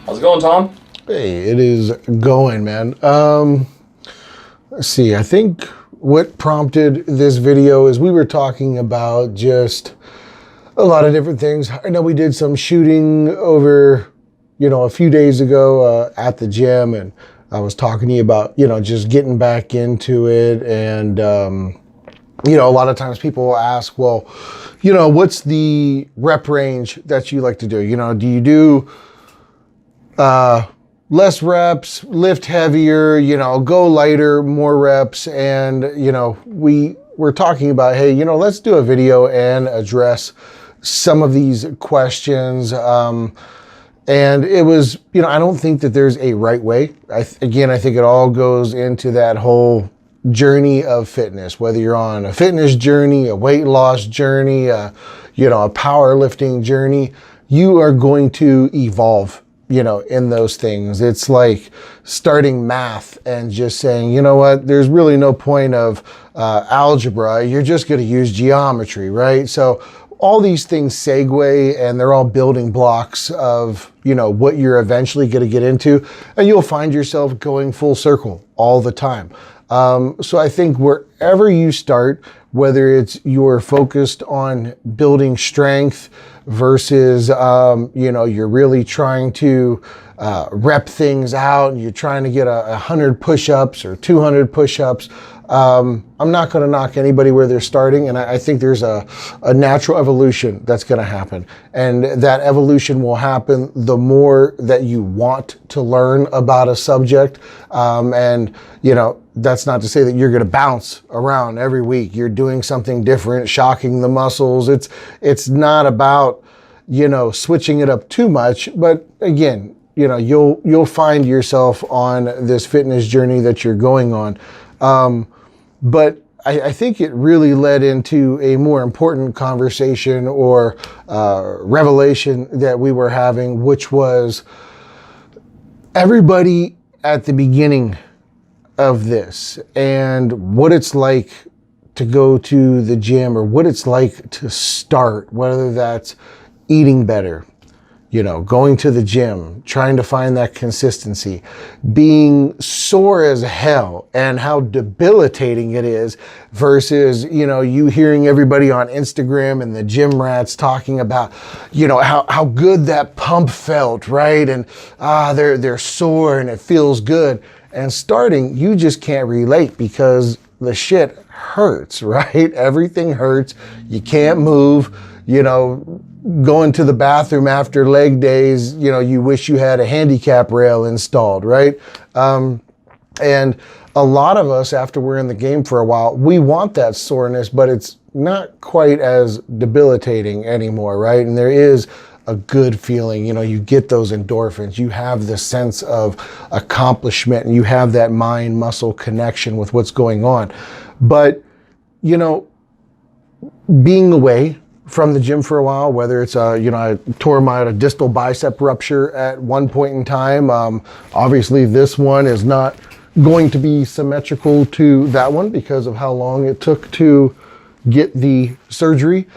How's it going, Tom? Hey, it is going, man. Let's see. I think what prompted this video is we were talking about just a lot of different things. I know we did some shooting over, a few days ago at the gym, and I was talking to you about, just getting back into it. And, a lot of times people will ask, well, what's the rep range that you like to do? Do you do less reps, lift heavier, go lighter, more reps? And, we were talking about, hey, let's do a video and address some of these questions. And it was, I don't think that there's a right way. I think it all goes into that whole journey of fitness, whether you're on a fitness journey, a weight loss journey, a powerlifting journey, you are going to evolve, in those things. It's like starting math and just saying, you know what, there's really no point of algebra. You're just going to use geometry, right? So all these things segue, and they're all building blocks of, what you're eventually going to get into, and you'll find yourself going full circle all the time. So I think wherever you start, whether it's you're focused on building strength versus, you're really trying to rep things out and you're trying to get 100 push-ups or 200 push-ups, I'm not going to knock anybody where they're starting. And I think there's a natural evolution that's going to happen. And that evolution will happen the more that you want to learn about a subject. That's not to say that you're going to bounce around every week. You're doing something different, shocking the muscles. It's not about, switching it up too much. But again, you'll find yourself on this fitness journey that you're going on. But I think it really led into a more important conversation or revelation that we were having, which was everybody at the beginning of this and what it's like to go to the gym or what it's like to start, whether that's eating better, going to the gym, trying to find that consistency, being sore as hell and how debilitating it is versus, you hearing everybody on Instagram and the gym rats talking about, how good that pump felt, right? And they're sore and it feels good. And starting, you just can't relate because the shit hurts, right? Everything hurts. You can't move, going to the bathroom after leg days, you wish you had a handicap rail installed, right? And a lot of us, after we're in the game for a while, we want that soreness, but it's not quite as debilitating anymore, right? And there is a good feeling, you get those endorphins, you have the sense of accomplishment, and you have that mind-muscle connection with what's going on. But, being away from the gym for a while, whether it's, I tore my distal bicep rupture at one point in time. Obviously, this one is not going to be symmetrical to that one because of how long it took to get the surgery.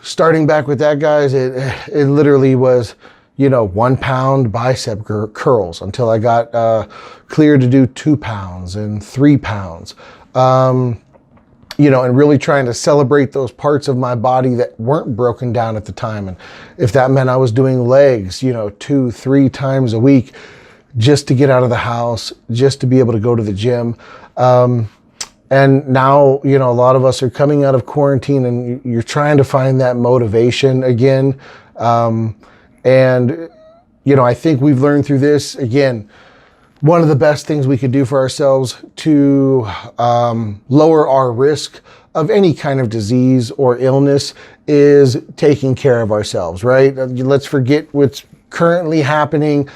Starting back with that, guys, it literally was, 1 pound bicep curls until I got cleared to do 2 pounds and 3 pounds. And really trying to celebrate those parts of my body that weren't broken down at the time. And if that meant I was doing legs, 2-3 times a week just to get out of the house, just to be able to go to the gym. And now, a lot of us are coming out of quarantine and you're trying to find that motivation again. I think we've learned through this, again, one of the best things we could do for ourselves to lower our risk of any kind of disease or illness is taking care of ourselves, right? Let's forget what's currently happening,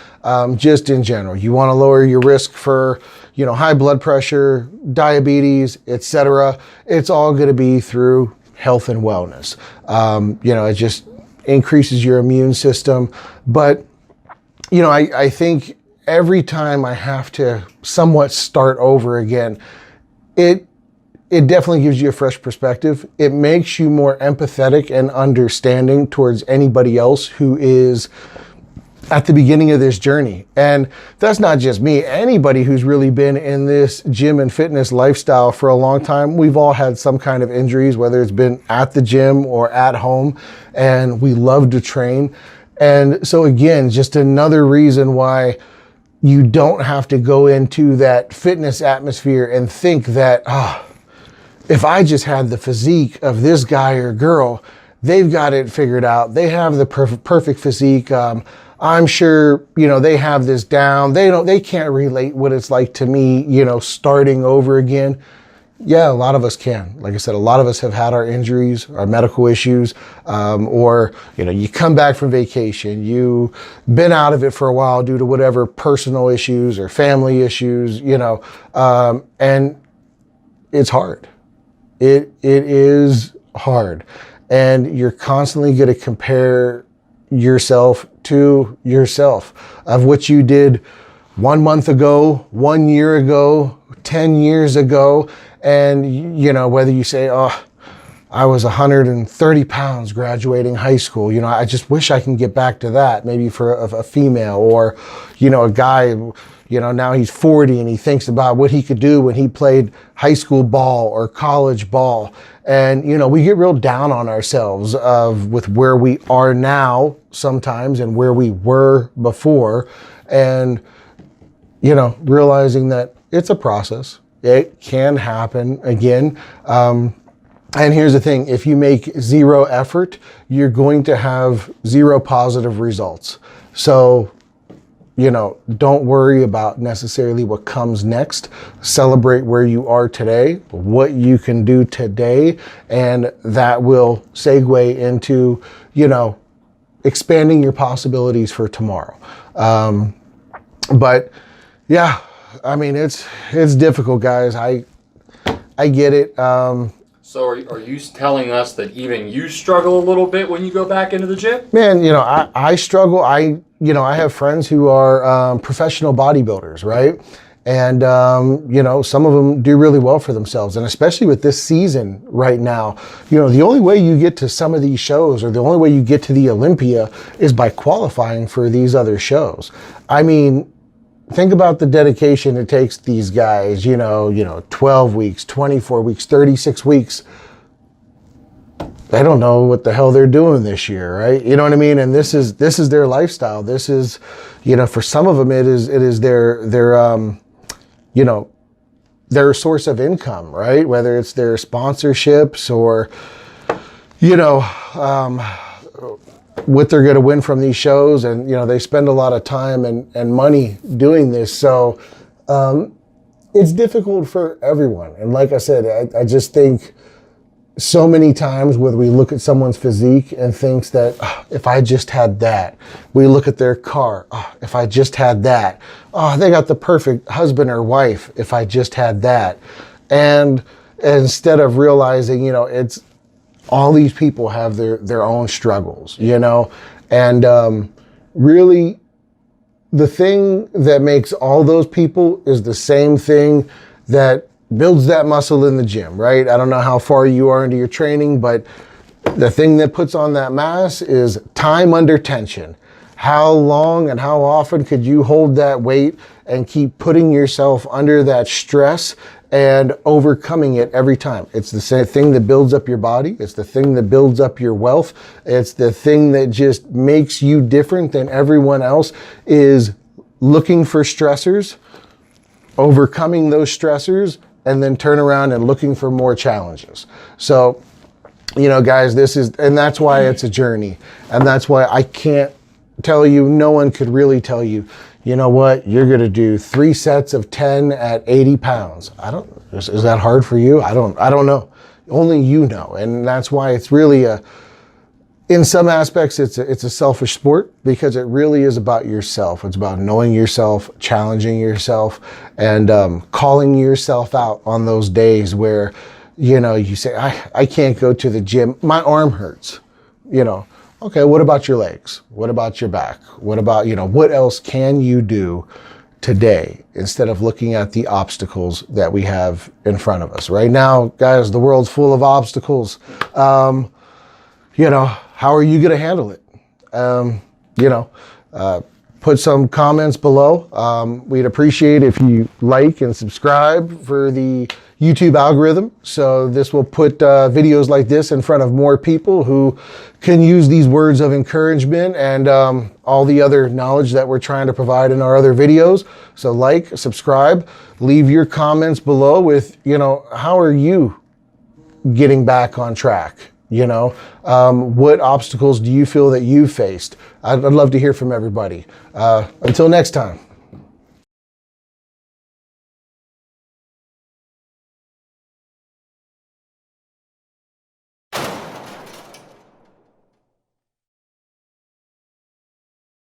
just in general. You want to lower your risk for, high blood pressure, diabetes, etc. It's all going to be through health and wellness. It just increases your immune system. But, I think every time I have to somewhat start over again, it definitely gives you a fresh perspective. It makes you more empathetic and understanding towards anybody else who is at the beginning of this journey. And that's not just me. Anybody who's really been in this gym and fitness lifestyle for a long time, we've all had some kind of injuries, whether it's been at the gym or at home, and we love to train. And so again, just another reason why you don't have to go into that fitness atmosphere and think that, if I just had the physique of this guy or girl, they've got it figured out. They have the perfect physique. I'm sure, they have this down. They can't relate what it's like to me, starting over again. Yeah, a lot of us can. Like I said, a lot of us have had our injuries, our medical issues, or, you come back from vacation, you've been out of it for a while due to whatever personal issues or family issues, and it's hard. It is hard. And you're constantly going to compare yourself to yourself of what you did 1 month ago, 1 year ago, 10 years ago. And, whether you say, I was 130 pounds graduating high school, I just wish I can get back to that, maybe for a female, or, a guy, now he's 40 and he thinks about what he could do when he played high school ball or college ball. And, we get real down on ourselves with where we are now sometimes and where we were before. And, realizing that it's a process. It can happen again. And here's the thing, if you make zero effort, you're going to have zero positive results. So, don't worry about necessarily what comes next. Celebrate where you are today, what you can do today, and that will segue into, expanding your possibilities for tomorrow. But yeah, I mean, it's difficult, guys. I get it. So are you telling us that even you struggle a little bit when you go back into the gym? Man, I struggle. I have friends who are professional bodybuilders, right? And, some of them do really well for themselves. And especially with this season right now, the only way you get to some of these shows, or the only way you get to the Olympia, is by qualifying for these other shows. I mean, think about the dedication it takes these guys, 12 weeks, 24 weeks, 36 weeks. They don't know what the hell they're doing this year, right? You know what I mean? And this is their lifestyle. This is, for some of them, it is their source of income, right? Whether it's their sponsorships or, what they're going to win from these shows. And, they spend a lot of time and money doing this. So it's difficult for everyone. And like I said, I just think so many times when we look at someone's physique and thinks that, if I just had that. We look at their car, if I just had that. They got the perfect husband or wife, if I just had that. And instead of realizing, it's all these people have their own struggles, and really the thing that makes all those people is the same thing that builds that muscle in the gym, right? I don't know how far you are into your training, but the thing that puts on that mass is time under tension. How long and how often could you hold that weight and keep putting yourself under that stress and overcoming it every time? It's the same thing that builds up your body. It's the thing that builds up your wealth. It's the thing that just makes you different than everyone else, is looking for stressors, overcoming those stressors, and then turn around and looking for more challenges. So, guys, and that's why it's a journey. And that's why I can't tell you, no one could really tell you, you know what, you're going to do 3 sets of 10 at 80 pounds. Is that hard for you? I don't know. Only you know. And that's why it's really in some aspects, it's a selfish sport, because it really is about yourself. It's about knowing yourself, challenging yourself, and calling yourself out on those days where, you say, I can't go to the gym. My arm hurts, Okay, what about your legs? What about your back? What about, what else can you do today instead of looking at the obstacles that we have in front of us? Right now, guys, the world's full of obstacles. How are you going to handle it? put some comments below. We'd appreciate if you like and subscribe for the YouTube algorithm. So this will put videos like this in front of more people who can use these words of encouragement and all the other knowledge that we're trying to provide in our other videos. So like, subscribe, leave your comments below with, how are you getting back on track? What obstacles do you feel that you faced? I'd love to hear from everybody. Until next time.